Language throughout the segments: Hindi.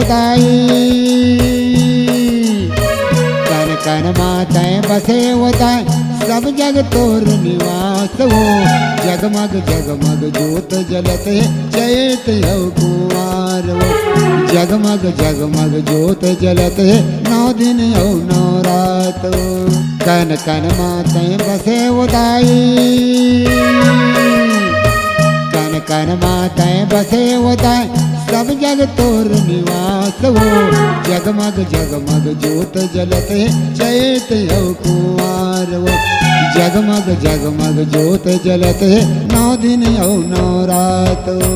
उदाई, कन कन माते बसे उदाई, सब जग तोर निवास हो। जगमग जगमग जोत जलत है, चैत यौ कुमार हो। जगमग जगमग जोत जलत है, 9 दिन यौ 9 रात हो। कन कन माते बसे उदाई, कन कन माते बसे उदाई, सब जग तोर निवास हो। जगमग जगमग जोत जलत है, चैत यौ कुमार हो। जगमग जगमग जोत जलत है, 9 दिन यौ 9 रात हो।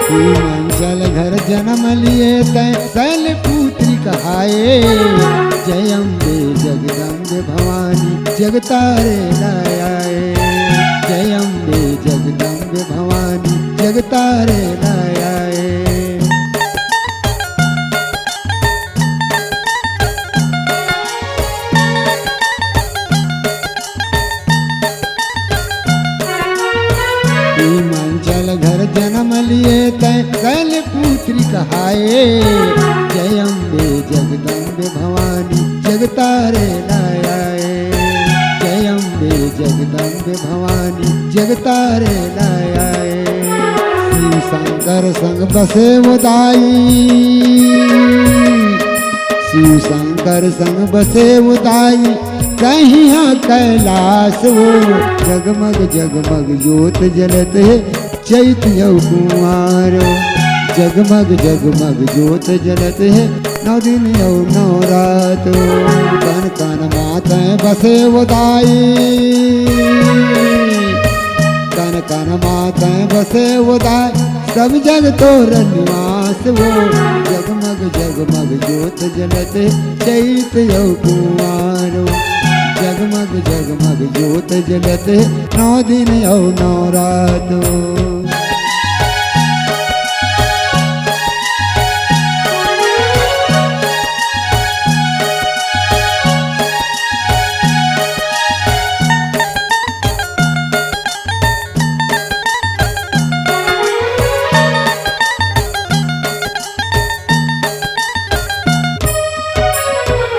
मंगल घर जन्म लिए तय शैल पुत्री कहाए। जय अम्बे जगदम्बे भवानी जगतारे लाए। जय अम्बे जगदम्बे भवानी जगतारे लाए। मंगल घर जन्म लिए तय शैल पुत्री कहाए। जय अम्बे जगदम्बे भवानी जगतारे लाए। जय अम्बे जगदम्बे भवानी जगतारे लाए। शिव शंकर संग बसे उदाई, शिव शंकर संग बसे उदाई, कहीं कैलाश हो। जगमग जगमग जोत जलत है, चैत यौ कुमार हो। जगमग जगमग जोत जलत है, 9 दिन यौ 9 रात हो। कन कन माते बसे उदाई, कन कन माते बसे उदाई, सब जग तोर निवास हो। जगमग जगमग जोत जलत है, चैत यौ कुमार हो। जगमग जगमग जोत जलत है, 9 दिन यौ 9 रात हो।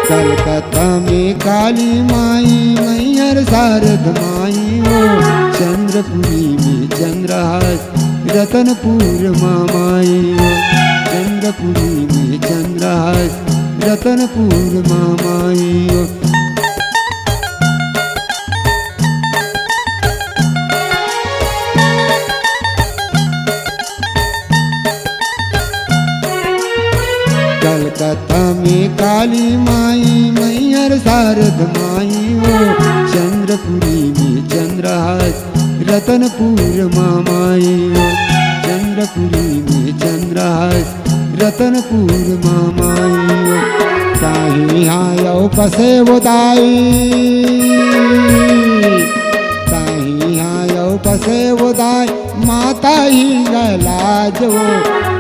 कलकत्ता में काली माई मैहर शारद माई हो। चंद्रपुरी में चंद्रहास रतनपुर मामाई हो। चंद्रपुरी में चंद्रहास रतनपुर मामाई हो। कलकत्ता में काली माई मैहर शारद माई हो। चंद्रपुरी में चंद्रहास रतनपुर मामाई हो। चंद्रपुरी में चंद्रहास रतनपुर मामाई हो। ताही हायौ बसे उदाई, ताही हायौ बसे उदाई, माता ही गलाज हो।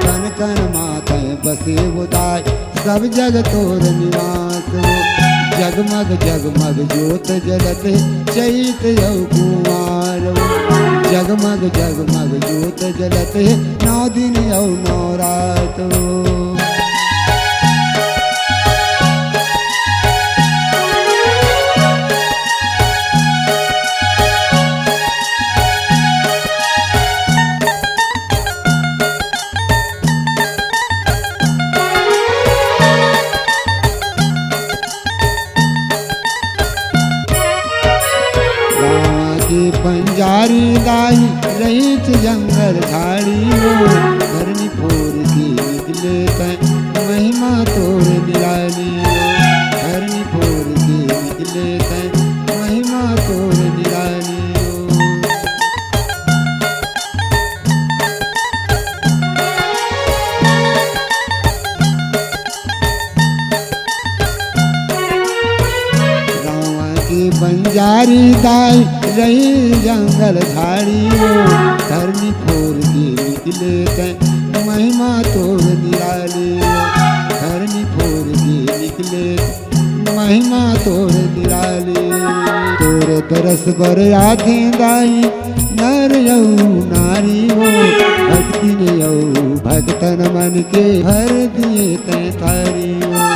कन कन माता बसे उदाई, सब जग तोर निवास हो। जगमग जगमग जोत जलत है, चैत यौ कुमार हो। जगमग जगमग जोत जलत है, 9 दिन यौ 9 रात हो। पंजारी दाई रहीच जंगल झाड़ी हो। धरनी फोर के निकले तय महिमा तोर निराली हो। धरनी फोर के निकले तय महिमा तोर निराली हो। गाँव की पंजारी दाई रही जंगल झाड़ी हो, धरनी फोर के निकले तैं महिमा तोर निराली हो, धरनी फोर के निकले महिमा तोर निराली। तोर तरस बर आधे दाई नर यऊ नारी हो, भक्ति ने यऊ भक्तन मन के भर दिए तैं थारी हो,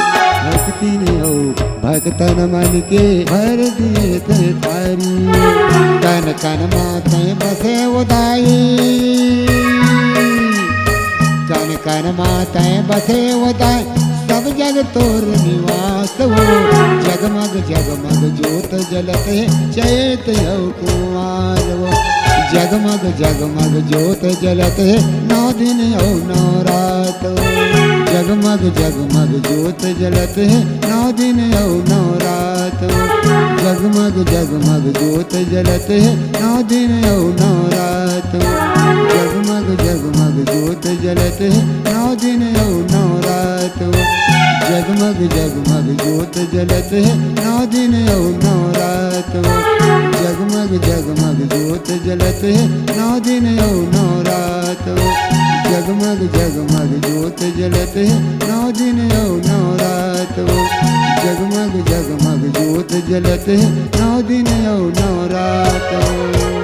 भक्ति ने यऊ भक्तन मन के भर दिए तैं थारी हो। कन कन मातें बसे उदाई, कन कन मातें बसे उदाई, सब जग तोर निवास हो, जगमग जगमग ज्योत जलत है चैत यौ कुमार हो, जगमग जगमग ज्योत जलत है 9 दिन यौ 9 रात हो, जगमग जगमग ज्योत जलत है 9 दिन यौ 9 रात हो, जगमग जगमग ज्योत जलत है 9 दिन यौ 9 रात हो, जगमग जगमग ज्योत जलत है 9 दिन यौ 9 रात हो, जगमग जगमग ज्योत जलत है 9 दिन यौ 9 रात हो, जगमग जगमग ज्योत जलत है 9 दिन यौ 9 रात हो, जगमग जगमग ज्योत जलत है 9 दिन यौ 9 रात हो, जगमग जगमग ज्योत जलत है 9 दिन यौ 9 रात हो।